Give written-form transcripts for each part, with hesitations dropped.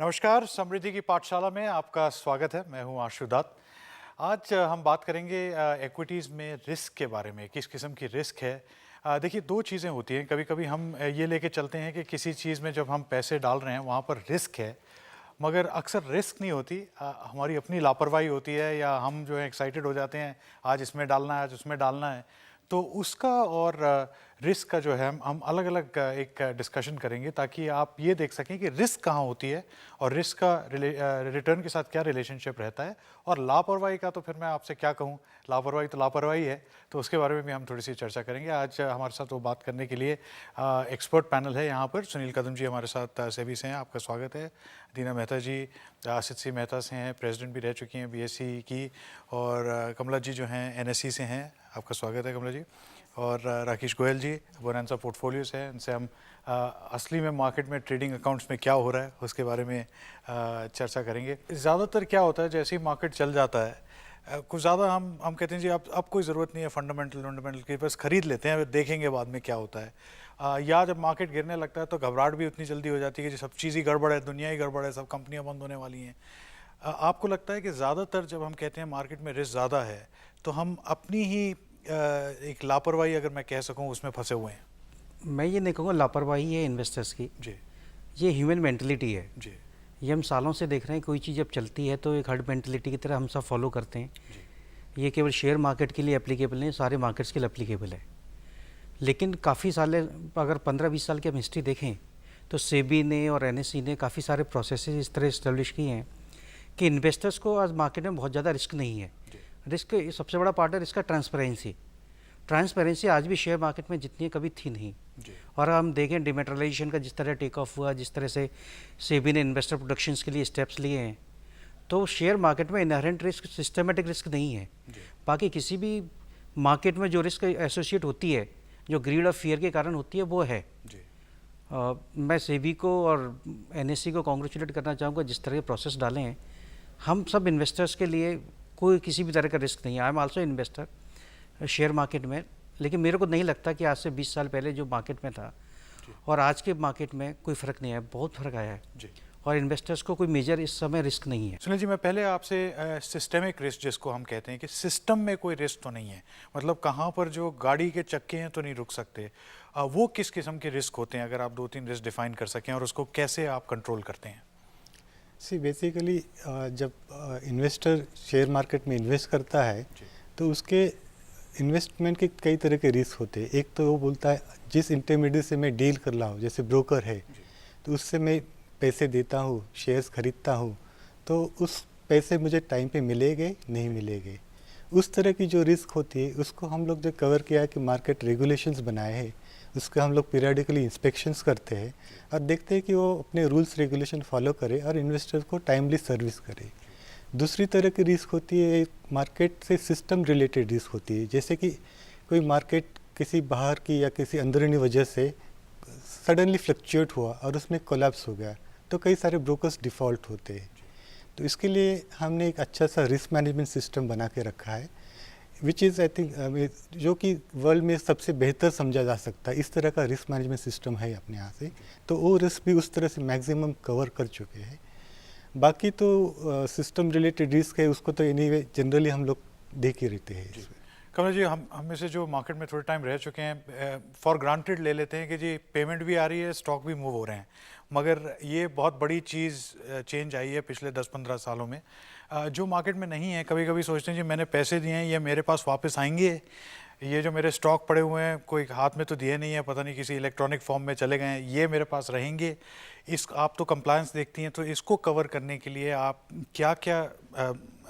नमस्कार, समृद्धि की पाठशाला में आपका स्वागत है। मैं हूं आशु दत्त। आज हम बात करेंगे इक्विटीज़ में रिस्क के बारे में, किस किस्म की रिस्क है। देखिए, दो चीज़ें होती हैं। कभी-कभी हम ये लेके चलते हैं कि किसी चीज़ में जब हम पैसे डाल रहे हैं वहाँ पर रिस्क है, मगर अक्सर रिस्क नहीं होती। हमारी अपनी लापरवाही होती है या हम जो है एक्साइटेड हो जाते हैं, आज इसमें डालना है, आज उसमें डालना है। तो उसका और रिस्क का जो है हम अलग-अलग एक डिस्कशन करेंगे ताकि आप ये देख सकें कि रिस्क कहाँ होती है और रिस्क का रिटर्न के साथ क्या रिलेशनशिप रहता है। और लापरवाही का तो फिर मैं आपसे क्या कहूँ, लापरवाही तो लापरवाही है। तो उसके बारे में भी हम थोड़ी सी चर्चा करेंगे। आज हमारे साथ वो बात करने के लिए एक्सपर्ट पैनल है यहाँ पर। सुनील कदम जी हमारे साथ सेबी से हैं, आपका स्वागत है। दीना मेहता जी आसित सी मेहता से हैं, प्रेसिडेंट भी रह चुकी हैं बीएससी की। और कमला जी जो हैं एनएससी से हैं, आपका स्वागत है कमला जी। और राकेश गोयल जी बोनांसा पोर्टफोलियो से हैं, इनसे हम असली में मार्केट में ट्रेडिंग अकाउंट्स में क्या हो रहा है उसके बारे में चर्चा करेंगे। ज़्यादातर क्या होता है, जैसे ही मार्केट चल जाता है कुछ ज़्यादा हम कहते हैं जी अब कोई ज़रूरत नहीं है फंडामेंटल की, बस ख़रीद लेते हैं, देखेंगे बाद में क्या होता है। या जब मार्केट गिरने लगता है तो घबराहट भी उतनी जल्दी हो जाती है कि सब चीज़ ही गड़बड़ है, दुनिया ही गड़बड़ है, सब कंपनियां बंद होने वाली हैं। आपको लगता है कि ज़्यादातर जब हम कहते हैं मार्केट में रिस्क ज़्यादा है तो हम अपनी ही एक लापरवाही, अगर मैं कह सकूं, उसमें फंसे हुए हैं? मैं ये नहीं कहूँगा लापरवाही है इन्वेस्टर्स की, जी ये ह्यूमन मेंटलिटी है। जी ये हम सालों से देख रहे हैं, कोई चीज़ जब चलती है तो एक हर्ड मेंटलिटी की तरह हम सब फॉलो करते हैं। ये केवल शेयर मार्केट के लिए एप्लीकेबल नहीं, सारे मार्केट्स के लिए एप्लीकेबल है। लेकिन काफ़ी साल, अगर 15-20 साल की हम हिस्ट्री देखें तो सेबी ने और एनएससी ने काफ़ी सारे प्रोसेसेस इस तरह इस्टेब्लिश किए हैं कि इन्वेस्टर्स को आज मार्केट में बहुत ज़्यादा रिस्क नहीं है। रिस्क सबसे बड़ा पार्ट है इसका ट्रांसपेरेंसी आज भी शेयर मार्केट में जितनी कभी थी नहीं। और हम देखें डिमेटलाइजेशन का जिस तरह टेक ऑफ हुआ, जिस तरह से सेबी ने इन्वेस्टर प्रोटेक्शंस के लिए स्टेप्स लिए हैं, तो शेयर मार्केट में इनहेरेंट रिस्क, सिस्टमेटिक रिस्क नहीं है। बाकी किसी भी मार्केट में जो रिस्क एसोसिएट होती है, जो ग्रीड ऑफ फियर के कारण होती है, वो है। मैं सेबी को और एनएससी को कॉन्ग्रेचुलेट करना चाहूँगा जिस तरह के प्रोसेस डाले हैं। हम सब इन्वेस्टर्स के लिए कोई किसी भी तरह का रिस्क नहीं है। I am also investor share market में, लेकिन मेरे को नहीं लगता कि आज से 20 साल पहले जो मार्केट में था और आज के मार्केट में कोई फ़र्क नहीं है, बहुत फ़र्क आया है जी। और इन्वेस्टर्स को कोई मेजर इस समय रिस्क नहीं है। सुनील जी, मैं पहले आपसे सिस्टेमिक रिस्क जिसको हम कहते हैं कि सिस्टम में कोई रिस्क तो नहीं है, मतलब कहाँ पर जो गाड़ी के चक्के हैं तो नहीं रुक सकते, वो किस किस्म के रिस्क होते हैं? अगर आप 2-3 रिस्क डिफाइन कर सकें और उसको कैसे आप कंट्रोल करते हैं? बेसिकली जब इन्वेस्टर शेयर मार्केट में इन्वेस्ट करता है तो उसके इन्वेस्टमेंट के कई तरह के रिस्क होते हैं। एक तो वो बोलता है जिस इंटरमीडिएट से मैं डील कर रहा हूँ, जैसे ब्रोकर है, तो उससे मैं पैसे देता हूँ, शेयर्स खरीदता हूँ, तो उस पैसे मुझे टाइम पे मिलेंगे नहीं मिलेंगे, उस तरह की जो रिस्क होती है उसको हम लोग जो कवर किया है कि मार्केट रेगुलेशंस बनाए हैं, उसके हम लोग पीरियडिकली इंस्पेक्शंस करते हैं और देखते हैं कि वो अपने रूल्स रेगुलेशन फॉलो करे और इन्वेस्टर को टाइमली सर्विस करे। दूसरी तरह की रिस्क होती है मार्केट से सिस्टम रिलेटेड रिस्क होती है, जैसे कि कोई मार्केट किसी बाहर की या किसी अंदरूनी वजह से सडनली फ्लक्चुएट हुआ और उसमें कोलैप्स हो गया, तो कई सारे ब्रोकर्स डिफ़ॉल्ट होते हैं। तो इसके लिए हमने एक अच्छा सा रिस्क मैनेजमेंट सिस्टम बना के रखा है, विच इज़ आई थिंक जो कि वर्ल्ड में सबसे बेहतर समझा जा सकता है। इस तरह का रिस्क मैनेजमेंट सिस्टम है अपने यहाँ से, तो वो रिस्क भी उस तरह से मैक्सिमम कवर कर चुके हैं। बाकी तो सिस्टम रिलेटेड रिस्क है, उसको तो एनीवे जनरली हम लोग देख ही रहते हैं। कमल जी, हम में से जो मार्केट में थोड़े टाइम रह चुके हैं, फॉर ग्रांटेड ले लेते हैं कि जी पेमेंट भी आ रही है, स्टॉक भी मूव हो रहे हैं, मगर ये बहुत बड़ी चीज़ चेंज आई है पिछले 10-15 सालों में जो मार्केट में नहीं है। कभी कभी सोचते हैं जी मैंने पैसे दिए हैं, ये मेरे पास वापस आएंगे, ये जो मेरे स्टॉक पड़े हुए हैं कोई हाथ में तो दिए नहीं है, पता नहीं किसी इलेक्ट्रॉनिक फॉर्म में चले गए हैं, ये मेरे पास रहेंगे। आप तो कंप्लायंस देखती हैं, तो इसको कवर करने के लिए आप क्या क्या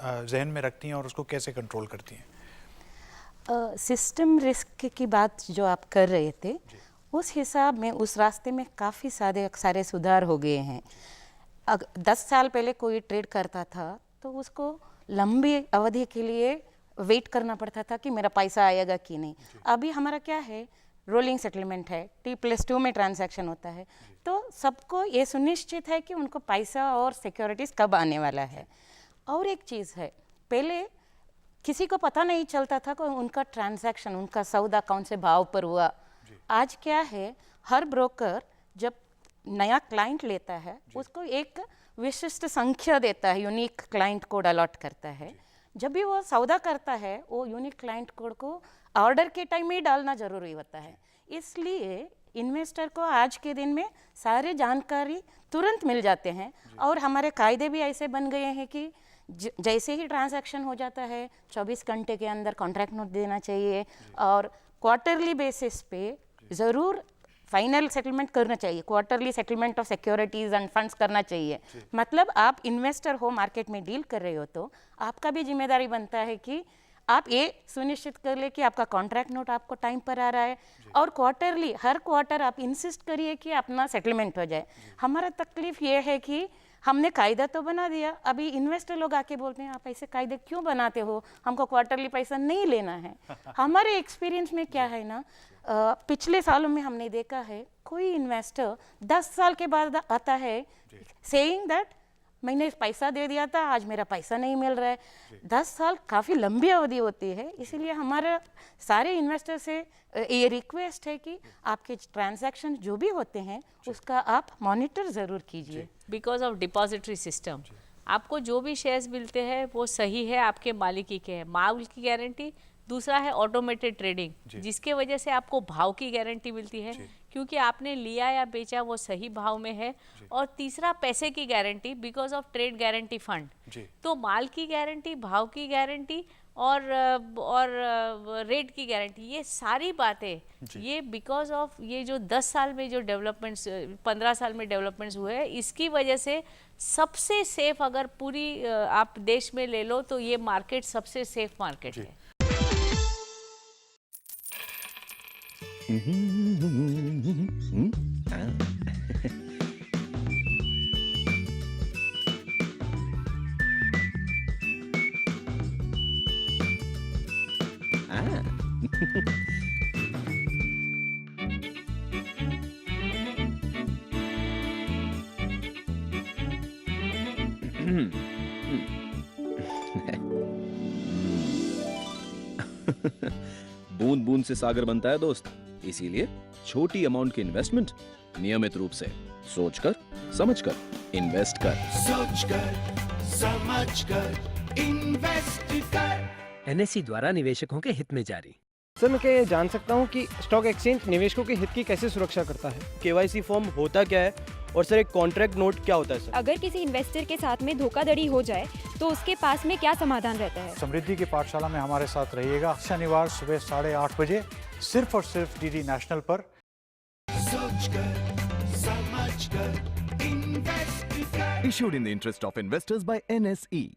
जहन में रखती हैं और उसको कैसे कंट्रोल करती हैं? सिस्टम रिस्क की बात जो आप कर रहे थे, उस हिसाब में उस रास्ते में काफ़ी सारे सुधार हो गए हैं। 10 साल पहले कोई ट्रेड करता था तो उसको लंबी अवधि के लिए वेट करना पड़ता था कि मेरा पैसा आएगा कि नहीं। अभी हमारा क्या है, रोलिंग सेटलमेंट है, T+2 में ट्रांजैक्शन होता है, तो सबको ये सुनिश्चित है कि उनको पैसा और सिक्योरिटीज़ कब आने वाला है। और एक चीज़ है, पहले किसी को पता नहीं चलता था कि उनका ट्रांजैक्शन, उनका सौदा कौन से भाव पर हुआ। आज क्या है, हर ब्रोकर जब नया क्लाइंट लेता है उसको एक विशिष्ट संख्या देता है, यूनिक क्लाइंट कोड अलॉट करता है। जब भी वो सौदा करता है वो यूनिक क्लाइंट कोड को ऑर्डर के टाइम में ही डालना ज़रूरी होता है। इसलिए इन्वेस्टर को आज के दिन में सारे जानकारी तुरंत मिल जाते हैं और हमारे कायदे भी ऐसे बन गए हैं कि जैसे ही ट्रांजैक्शन हो जाता है 24 घंटे के अंदर कॉन्ट्रैक्ट नोट देना चाहिए और क्वार्टरली बेसिस पे ज़रूर फाइनल सेटलमेंट करना चाहिए। Quarterly settlement of securities end funds करना चाहिए। मतलब आप इन्वेस्टर हो, मार्केट में डील कर रहे हो तो आपका भी जिम्मेदारी बनता है कि आप ये सुनिश्चित कर ले कि आपका कॉन्ट्रैक्ट नोट आपको टाइम पर आ रहा है और क्वार्टरली हर क्वार्टर आप इंसिस्ट करिए कि अपना सेटलमेंट हो जाए। हमारा तकलीफ ये है कि हमने कायदा तो बना दिया, अभी इन्वेस्टर लोग आके बोलते हैं आप ऐसे कायदे क्यों बनाते हो, हमको क्वार्टरली पैसा नहीं लेना है। हमारे एक्सपीरियंस में क्या है ना, पिछले सालों में हमने देखा है कोई इन्वेस्टर 10 साल के बाद आता है सेइंग दैट मैंने पैसा दे दिया था, आज मेरा पैसा नहीं मिल रहा है। 10 साल काफ़ी लंबी अवधि होती है, इसीलिए हमारा सारे इन्वेस्टर से ये रिक्वेस्ट है कि आपके ट्रांजैक्शन जो भी होते हैं उसका आप मॉनिटर ज़रूर कीजिए। बिकॉज ऑफ डिपॉजिटरी सिस्टम आपको जो भी शेयर्स मिलते हैं वो सही है, आपके मालिकी के है, माल की गारंटी। दूसरा है ऑटोमेटेड ट्रेडिंग, जिसके वजह से आपको भाव की गारंटी मिलती है क्योंकि आपने लिया या बेचा वो सही भाव में है। और तीसरा पैसे की guarantee because of trade guarantee fund. तो माल की गारंटी, भाव की गारंटी और रेट की गारंटी, ये सारी बातें ये बिकॉज ऑफ ये जो 10 साल में जो डेवलपमेंट्स, 15 साल में डेवलपमेंट्स हुए हैं, इसकी वजह से सबसे सेफ अगर पूरी आप देश में ले लो तो ये मार्केट सबसे सेफ मार्केट है। बूंद बूंद से सागर बनता है दोस्त, इसीलिए छोटी अमाउंट की इन्वेस्टमेंट नियमित रूप से सोचकर समझकर इन्वेस्ट कर। सोचकर समझकर इन्वेस्ट कर। एनएसई द्वारा निवेशकों के हित में जारी। सर मैं क्या ये जान सकता हूँ कि स्टॉक एक्सचेंज निवेशकों के हित की कैसे सुरक्षा करता है? केवाईसी फॉर्म होता क्या है और सर एक कॉन्ट्रैक्ट नोट क्या होता है सर? अगर किसी इन्वेस्टर के साथ में धोखाधड़ी हो जाए तो उसके पास में क्या समाधान रहता है? समृद्धि की पाठशाला में हमारे साथ रहिएगा शनिवार सुबह 8:30 बजे सिर्फ और सिर्फ डीडी नेशनल पर। सोचकर समझकर इन्वेस्ट कर। Issued in the interest of investors by NSE.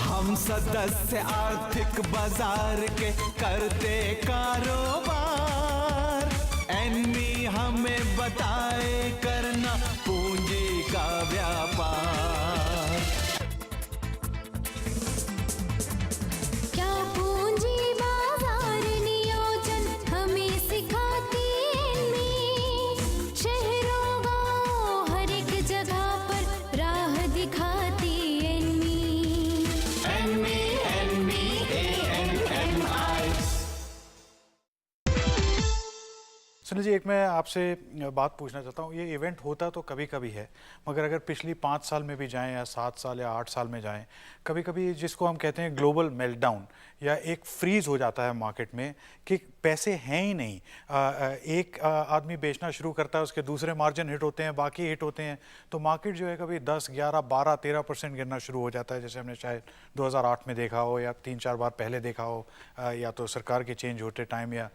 हम सदस्य आर्थिक बाजार के करते कारोबार। एनमी हमें बताए करना पूंजी का व्यापार। क्या पूंजी बाजार नियोजन हमें सिखाती एनमी? शहरों गांव हर एक जगह पर राह दिखाती एनमी। सुनील जी, एक मैं आपसे बात पूछना चाहता हूँ, ये इवेंट होता तो कभी कभी है, मगर अगर पिछली 5 साल में भी जाएं या 7 साल या 8 साल में जाएं, कभी कभी जिसको हम कहते हैं ग्लोबल मेल्टडाउन या एक फ्रीज हो जाता है मार्केट में कि पैसे हैं ही नहीं। एक आदमी बेचना शुरू करता है, उसके दूसरे मार्जिन हिट होते हैं, बाकी हिट होते हैं, तो मार्केट जो है कभी 10, 11, 12, 13% गिरना शुरू हो जाता है, जैसे हमने शायद 2008 में देखा हो या 3-4 बार पहले देखा हो, या तो सरकार के चेंज होते टाइम। या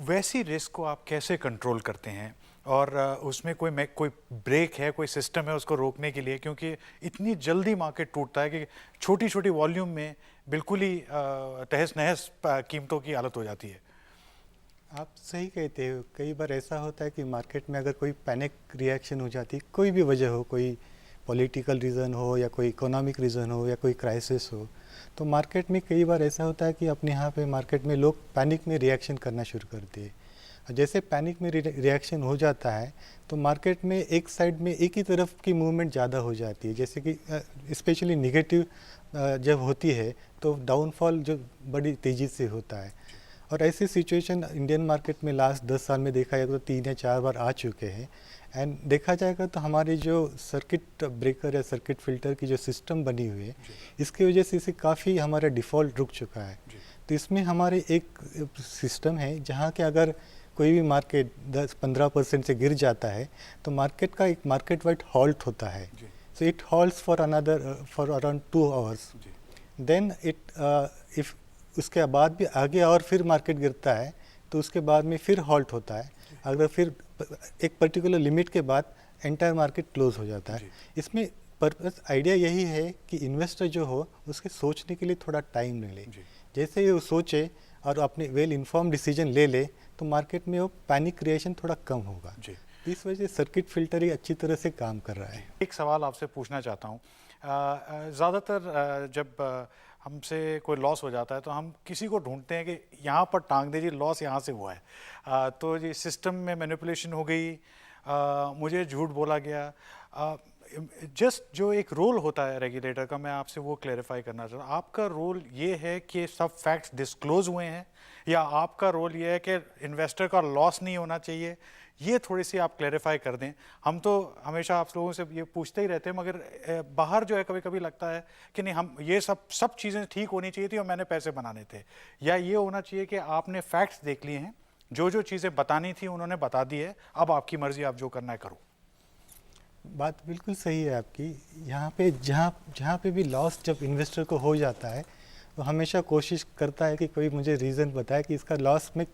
वैसी रिस्क को आप कैसे कंट्रोल करते हैं और उसमें कोई ब्रेक है, कोई सिस्टम है उसको रोकने के लिए? क्योंकि इतनी जल्दी मार्केट टूटता है कि छोटी छोटी वॉल्यूम में बिल्कुल ही तहस नहस कीमतों की हालत हो जाती है। आप सही कहते हो, कई बार ऐसा होता है कि मार्केट में अगर कोई पैनिक रिएक्शन हो जाती है, कोई भी वजह हो, कोई पॉलिटिकल रीज़न हो या कोई इकोनॉमिक रीज़न हो या कोई क्राइसिस हो, तो मार्केट में कई बार ऐसा होता है कि अपने यहाँ पे मार्केट में लोग पैनिक में रिएक्शन करना शुरू करते हैं। जैसे पैनिक में रिएक्शन हो जाता है तो मार्केट में एक साइड में एक ही तरफ की मूवमेंट ज़्यादा हो जाती है, जैसे कि स्पेशली निगेटिव जब होती है तो डाउनफॉल जो बड़ी तेज़ी से होता है। और ऐसी सिचुएशन इंडियन मार्केट में लास्ट 10 साल में देखा जाए तो 3 या 4 बार आ चुके हैं। एंड देखा जाएगा तो हमारी जो सर्किट ब्रेकर या सर्किट फिल्टर की जो सिस्टम बनी हुई है, इसकी वजह से इसे काफ़ी हमारा डिफ़ॉल्ट रुक चुका है। तो इसमें हमारे एक सिस्टम है जहाँ के अगर कोई भी मार्केट 10-15% से गिर जाता है तो मार्केट का एक मार्केट वाइड हॉल्ट होता है। So it halts for around 2 hours. Then if उसके बाद भी आगे और फिर मार्केट गिरता है तो उसके बाद में फिर हॉल्ट होता है। अगर फिर एक पर्टिकुलर लिमिट के बाद एंटायर मार्केट क्लोज हो जाता है। इसमें पर्पस आइडिया यही है कि इन्वेस्टर जो हो उसके सोचने के लिए थोड़ा टाइम ले ले। जैसे ही वो सोचे और अपने वेल इन्फॉर्म डिसीजन ले ले तो मार्केट में वो पैनिक क्रिएशन थोड़ा कम होगा। इस वजह से सर्किट फिल्टर ही अच्छी तरह से काम कर रहा है। एक सवाल आपसे पूछना चाहता हूँ, ज़्यादातर जब हमसे कोई लॉस हो जाता है तो हम किसी को ढूंढते हैं कि यहाँ पर टांग दीजिए, लॉस यहाँ से हुआ है। तो ये सिस्टम में मैनिपुलेशन हो गई, मुझे झूठ बोला गया। जस्ट जो एक रोल होता है रेगुलेटर का, मैं आपसे वो क्लेरिफाई करना चाहता हूँ। आपका रोल ये है कि सब फैक्ट्स डिस्क्लोज हुए हैं, या आपका रोल ये है कि इन्वेस्टर का लॉस नहीं होना चाहिए? ये थोड़ी सी आप क्लेरिफाई कर दें। हम तो हमेशा आप लोगों से ये पूछते ही रहते हैं, मगर बाहर जो है कभी कभी लगता है कि नहीं, हम ये सब चीज़ें ठीक होनी चाहिए थी और मैंने पैसे बनाने थे, या ये होना चाहिए कि आपने फैक्ट्स देख लिए हैं, जो चीज़ें बतानी थी उन्होंने बता दी है, अब आपकी मर्जी, आप जो करना है करो। बात बिल्कुल सही है आपकी। यहाँ पे जहाँ पे भी लॉस जब इन्वेस्टर को हो जाता है वो हमेशा कोशिश करता है कि कोई मुझे रीज़न बताए कि इसका लॉस में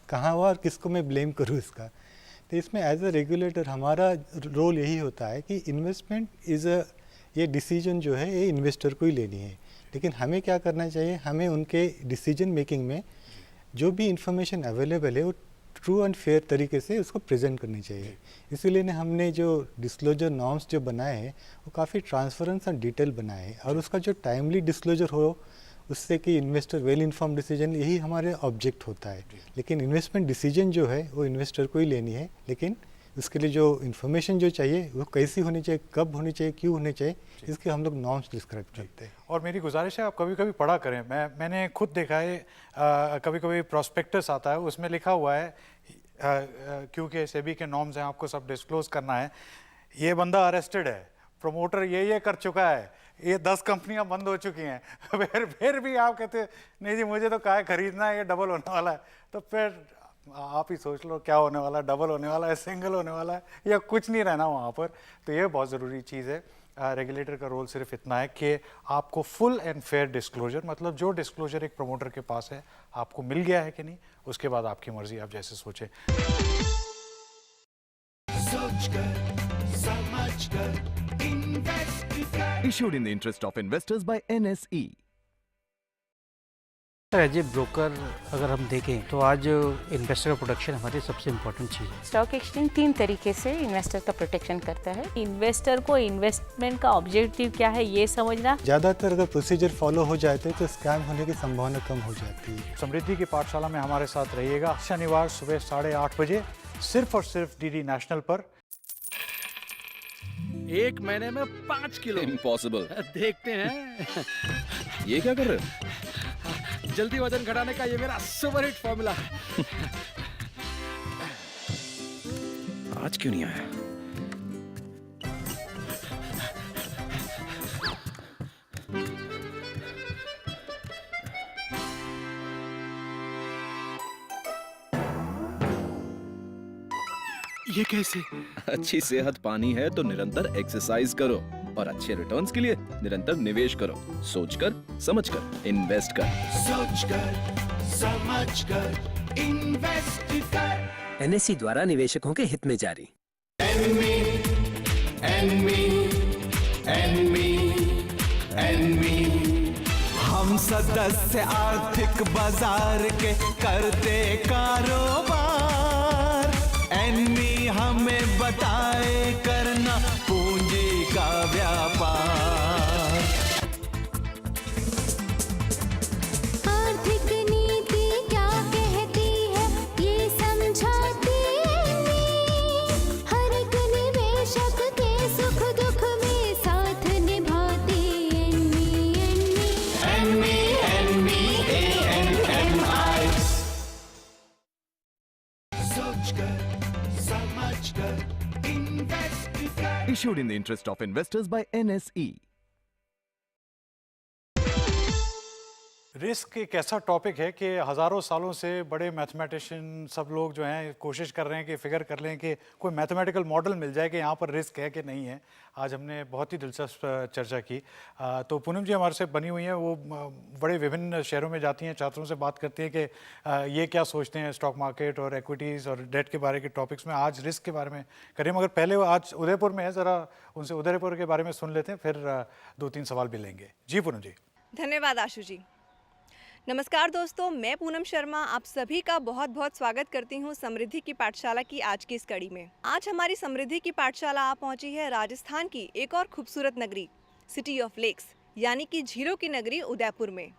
कहाँ हुआ और किसको मैं ब्लेम करूँ इसका। तो इसमें एज अ रेगुलेटर हमारा रोल यही होता है कि इन्वेस्टमेंट ये डिसीजन जो है ये इन्वेस्टर को ही लेनी है। लेकिन हमें क्या करना चाहिए, हमें उनके डिसीजन मेकिंग में जो भी इंफॉर्मेशन अवेलेबल है वो ट्रू एंड फेयर तरीके से उसको प्रेजेंट करनी चाहिए। इसीलिए हमने जो डिस्क्लोजर नॉर्म्स जो बनाए हैं वो काफ़ी ट्रांसपेरेंस एंड डिटेल बनाए हैं, और उसका जो टाइमली डिस्क्लोजर हो उससे कि इन्वेस्टर वेल इन्फॉर्म डिसीजन, यही हमारे ऑब्जेक्ट होता है। लेकिन इन्वेस्टमेंट डिसीजन जो है वो इन्वेस्टर को ही लेनी है, लेकिन उसके लिए जो इन्फॉर्मेशन जो चाहिए वो कैसी होनी चाहिए, कब होनी चाहिए, क्यों होनी चाहिए, इसके हम लोग नॉर्म्स डिस्क्राइब करते हैं। और मेरी गुजारिश है आप कभी कभी पढ़ा करें। मैंने खुद देखा है, कभी कभी प्रॉस्पेक्टस आता है, उसमें लिखा हुआ है क्योंकि सेबी के नॉर्म्स हैं, आपको सब डिस्क्लोज करना है, ये बंदा अरेस्टेड है, प्रमोटर ये कर चुका है, ये 10 कंपनियां बंद हो चुकी हैं, फिर भी आप कहते नहीं जी मुझे तो क्या खरीदना है, ये डबल होने वाला है। तो फिर आप ही सोच लो क्या होने वाला है, डबल होने वाला है, सिंगल होने वाला है, या कुछ नहीं रहना वहाँ पर। तो ये बहुत ज़रूरी चीज़ है। रेगुलेटर का रोल सिर्फ इतना है कि आपको फुल एंड फेयर डिस्क्लोजर, मतलब जो डिस्क्लोजर एक प्रमोटर के पास है आपको मिल गया है कि नहीं, उसके बाद आपकी मर्जी, आप जैसे सोचें। Issued in the interest of investors by NSE. As a broker अगर हम देखें तो आज इन्वेस्टर प्रोटेक्शन हमारी सबसे इम्पोर्टेंट चीज़ है। स्टॉक एक्सचेंज 3 तरीके से इन्वेस्टर का प्रोटेक्शन करता है। इन्वेस्टर को इन्वेस्टमेंट का ऑब्जेक्टिव क्या है ये समझना। ज़्यादातर अगर प्रोसीजर फॉलो हो जाते तो स्कैम होने की संभावना कम हो जाती है। समृद्धि की पाठशाला में हमारे साथ रहिएगा शनिवार सुबह 8:30 बजे, सिर्फ और सिर्फ डीडी नेशनल पर। 1 महीने में 5 किलो। इम्पॉसिबल। देखते हैं। ये क्या कर रहे हो? जल्दी वजन घटाने का ये मेरा सुपर हिट फॉर्मूला है। आज क्यों नहीं आया? ये कैसे? अच्छी सेहत पानी है तो निरंतर एक्सरसाइज करो, और अच्छे रिटर्न्स के लिए निरंतर निवेश करो। सोचकर समझकर इन्वेस्ट कर। सोचकर समझकर इन्वेस्ट कर। एनएसई द्वारा निवेशकों के हित में जारी। हम सदस्य आर्थिक बाजार के करते कारोबार। एनमी हमें बताए करना पूंजी का व्यापार। आर्थिक नीति क्या कहती है ये समझाती हर एक निवेशक के सुख दुख में साथ निभाती ANMI. ANMI ANMI। Issued in the interest of investors by NSE. Risk एक ऐसा टॉपिक है कि हज़ारों सालों से बड़े मैथमेटिशियन सब लोग जो हैं कोशिश कर रहे हैं कि फिगर कर लें कि कोई मैथमेटिकल मॉडल मिल जाए कि यहाँ पर रिस्क है कि नहीं है। आज हमने बहुत ही दिलचस्प चर्चा की। तो पूनम जी हमारे से बनी हुई हैं, वो बड़े विभिन्न शहरों में जाती हैं, छात्रों से बात करती हैं कि ये क्या सोचते हैं स्टॉक मार्केट और इक्विटीज़ और डेट के बारे के टॉपिक्स में। आज रिस्क के बारे में करें, मगर पहले वो आज उदयपुर में है, ज़रा उनसे उदयपुर के बारे में सुन लेते हैं, फिर 2-3 सवाल भी लेंगे। जी पूनम जी। धन्यवाद आशु जी। नमस्कार दोस्तों, मैं पूनम शर्मा आप सभी का बहुत बहुत स्वागत करती हूँ समृद्धि की पाठशाला की आज की इस कड़ी में। आज हमारी समृद्धि की पाठशाला आ पहुँची है राजस्थान की एक और खूबसूरत नगरी सिटी ऑफ लेक्स यानी कि झीलों की नगरी उदयपुर में,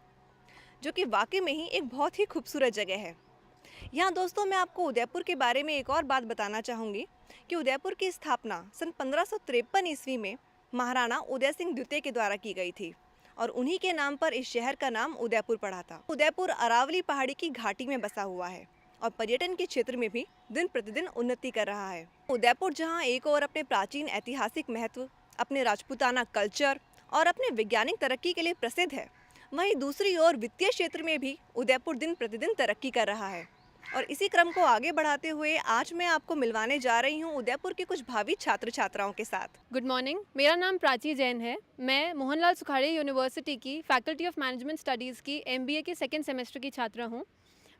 जो कि वाकई में ही एक बहुत ही खूबसूरत जगह है। यहाँ दोस्तों मैं आपको उदयपुर के बारे में एक और बात बताना चाहूँगी कि उदयपुर की स्थापना सन 1553 ईस्वी में महाराणा उदय सिंह द्वितीय के द्वारा की गई थी और उन्हीं के नाम पर इस शहर का नाम उदयपुर पड़ा था। उदयपुर अरावली पहाड़ी की घाटी में बसा हुआ है और पर्यटन के क्षेत्र में भी दिन प्रतिदिन उन्नति कर रहा है। उदयपुर जहां एक और अपने प्राचीन ऐतिहासिक महत्व, अपने राजपूताना कल्चर और अपने वैज्ञानिक तरक्की के लिए प्रसिद्ध है, वहीं दूसरी ओर वित्तीय क्षेत्र में भी उदयपुर दिन प्रतिदिन तरक्की कर रहा है। और इसी क्रम को आगे बढ़ाते हुए आज मैं आपको मिलवाने जा रही हूँ उदयपुर के कुछ भावी छात्र छात्राओं के साथ। गुड मॉर्निंग, मेरा नाम प्राची जैन है। मैं मोहनलाल सुखाड़े यूनिवर्सिटी की फैकल्टी ऑफ मैनेजमेंट स्टडीज़ की MBA के सेकेंड सेमेस्टर की छात्रा हूँ।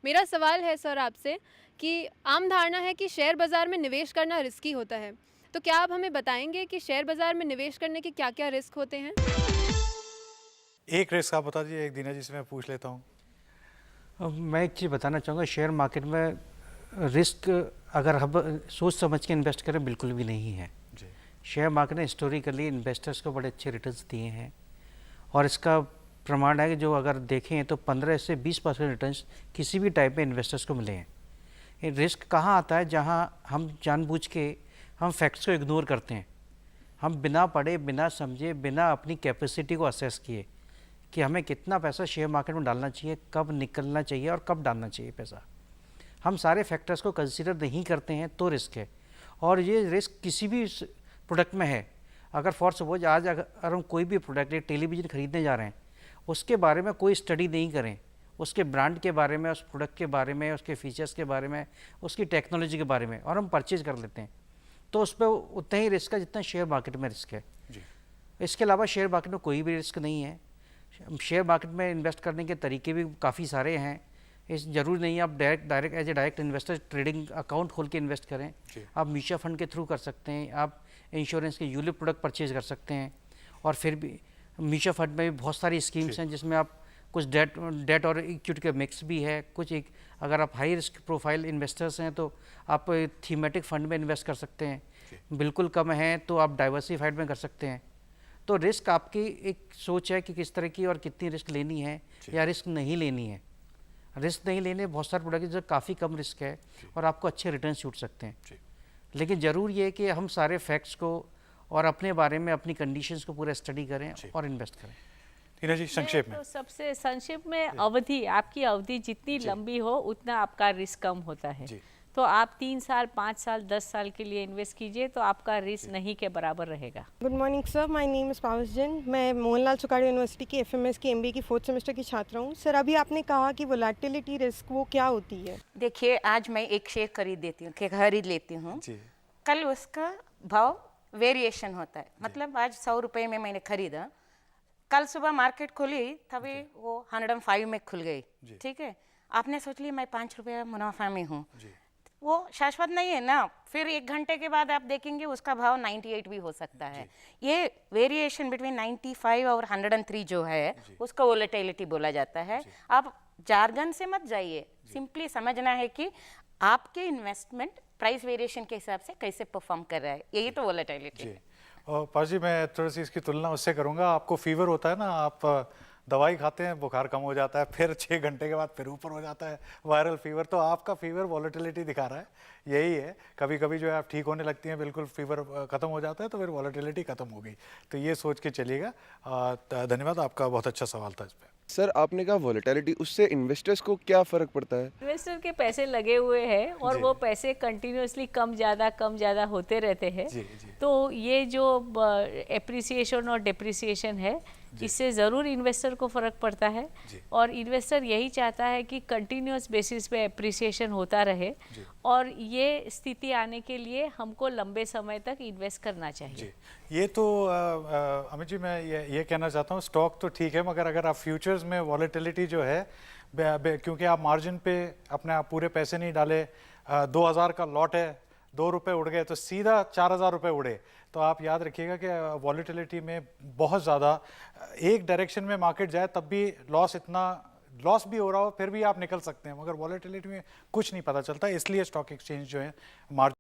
मेरा सवाल है सर आपसे कि आम धारणा है कि शेयर बाज़ार में निवेश करना रिस्की होता है, तो क्या आप हमें बताएंगे कि शेयर बाज़ार में निवेश करने के क्या क्या रिस्क होते हैं? एक रिस्क आप बता दीजिए, एक दीना जी से मैं पूछ लेता हूँ। मैं एक चीज़ बताना चाहूँगा, शेयर मार्केट में रिस्क अगर हम सोच समझ के इन्वेस्ट करें बिल्कुल भी नहीं है। शेयर मार्केट ने हिस्टोरिकली इन्वेस्टर्स को बड़े अच्छे रिटर्न्स दिए हैं और इसका प्रमाण है कि जो अगर देखें तो 15 से 20% रिटर्न्स किसी भी टाइप में इन्वेस्टर्स को मिले हैं। ये रिस्क कहाँ आता है? जहाँ हम जानबूझ के हम फैक्ट्स को इग्नोर करते हैं, हम बिना पढ़े, बिना समझे, बिना अपनी कैपेसिटी को असेस किए कि हमें कितना पैसा शेयर मार्केट में डालना चाहिए, कब निकलना चाहिए और कब डालना चाहिए पैसा, हम सारे फैक्टर्स को कंसीडर नहीं करते हैं तो रिस्क है। और ये रिस्क किसी भी प्रोडक्ट में है। अगर फॉर सपोज आज अगर हम कोई भी प्रोडक्ट, एक टेलीविज़न खरीदने जा रहे हैं, उसके बारे में कोई स्टडी नहीं करें, उसके ब्रांड के बारे में, उस प्रोडक्ट के बारे में, उसके फीचर्स के बारे में, उसकी टेक्नोलॉजी के बारे में, और हम परचेज कर लेते हैं, तो उस पर उतना ही रिस्क है जितना शेयर मार्केट में रिस्क है। इसके अलावा शेयर मार्केट में कोई भी रिस्क नहीं है। शेयर मार्केट में इन्वेस्ट करने के तरीके भी काफ़ी सारे हैं। इस जरूरी नहीं आप direct as a direct investor trading account खोल के इन्वेस्ट करें। आप म्यूचुअल फंड के थ्रू कर सकते हैं, आप इंश्योरेंस के यूलिप प्रोडक्ट परचेज कर सकते हैं, और फिर भी म्यूचुअल फंड में भी बहुत सारी स्कीम्स हैं जिसमें आप कुछ डेट और इक्विटी का मिक्स भी है। कुछ एक अगर आप हाई रिस्क प्रोफाइल इन्वेस्टर्स हैं तो आप थीमेटिक फंड में इन्वेस्ट कर सकते हैं, बिल्कुल कम है तो आप डाइवर्सिफाइड में कर सकते हैं। तो रिस्क आपकी एक सोच है कि किस तरह की और कितनी रिस्क लेनी है या रिस्क नहीं लेनी है। रिस्क नहीं लेने बहुत सारे प्रोडक्ट जो काफ़ी कम रिस्क है और आपको अच्छे रिटर्न छूट सकते हैं, लेकिन ज़रूर ये कि हम सारे फैक्ट्स को और अपने बारे में अपनी कंडीशंस को पूरा स्टडी करें और इन्वेस्ट करें। टीना जी संक्षेप में। तो सबसे संक्षेप में अवधि, आपकी अवधि जितनी लंबी हो उतना आपका रिस्क कम होता है। तो आप 3 साल, 5 साल, 10 साल के लिए इन्वेस्ट कीजिए तो आपका रिस्क नहीं के बराबर रहेगा। Good morning sir, my name is पावस जैन। मैं मोहनलाल सुखाड़े यूनिवर्सिटी की FMS की MBA की 4th सेमेस्टर की छात्रा हूँ। सर अभी आपने कहा कि वोलेटिलिटी रिस्क वो क्या होती है? देखिए, आज मैं एक शेयर खरीद लेती हूँ, कल उसका भाव वेरिएशन होता है। मतलब आज 100 रुपये में मैंने खरीदा, कल सुबह मार्केट खुली तभी वो 105 में खुल गई, ठीक है। आपने सोच लिया मैं 5 रुपये मुनाफा में हूँ, वो शाश्वत नहीं है ना। फिर 1 घंटे के बाद आप देखेंगे उसका भाव 98 भी हो सकता है। ये वेरिएशन बिटवीन 95 और 103 जो है उसका वोलेटिलिटी बोला जाता है। आप जार्गन से मत जाइए, सिंपली समझना है कि आपके इन्वेस्टमेंट प्राइस वेरिएशन के हिसाब से कैसे परफॉर्म कर रहा है, यही तो वोलेटिलिटी है। और पाजी मैं थोड़ी सी इसकी तुलना उससे करूँगा। आपको फीवर होता है ना, आप दवाई खाते हैं, बुखार कम हो जाता है, फिर 6 घंटे के बाद फिर ऊपर हो जाता है वायरल फीवर। तो आपका फीवर वॉलेटिलिटी दिखा रहा है, यही है। कभी कभी जो है आप ठीक होने लगती हैं, बिल्कुल फीवर ख़त्म हो जाता है, तो फिर वॉलेटिलिटी ख़त्म हो गई। तो ये सोच के चलिएगा। धन्यवाद, आपका बहुत अच्छा सवाल था इस पर। सर आपने कहा वॉलेटिलिटी, उससे इन्वेस्टर्स को क्या फ़र्क पड़ता है? इन्वेस्टर के पैसे लगे हुए हैं और वो पैसे कंटिन्यूसली कम ज़्यादा होते रहते हैं। तो ये जो एप्रिसिएशन और डिप्रिसिएशन है, इससे ज़रूर इन्वेस्टर को फ़र्क पड़ता है। और इन्वेस्टर यही चाहता है कि कंटिन्यूस बेसिस पे एप्रिसिएशन होता रहे, और ये स्थिति आने के लिए हमको लंबे समय तक इन्वेस्ट करना चाहिए। ये तो अमित जी, मैं ये कहना चाहता हूँ, स्टॉक तो ठीक है, मगर अगर आप फ्यूचर्स में वॉलेटिलिटी जो है, क्योंकि आप मार्जिन पे अपने आप पूरे पैसे नहीं डाले, 2000 का लॉट है, 2 रुपये उड़ गए तो सीधा 4000 रुपये उड़े। तो आप याद रखिएगा कि वॉलेटिलिटी में बहुत ज़्यादा एक डायरेक्शन में मार्केट जाए तब भी लॉस भी हो रहा हो, फिर भी आप निकल सकते हैं, मगर वॉलेटिलिटी में कुछ नहीं पता चलता। इसलिए स्टॉक एक्सचेंज जो है मार्जिन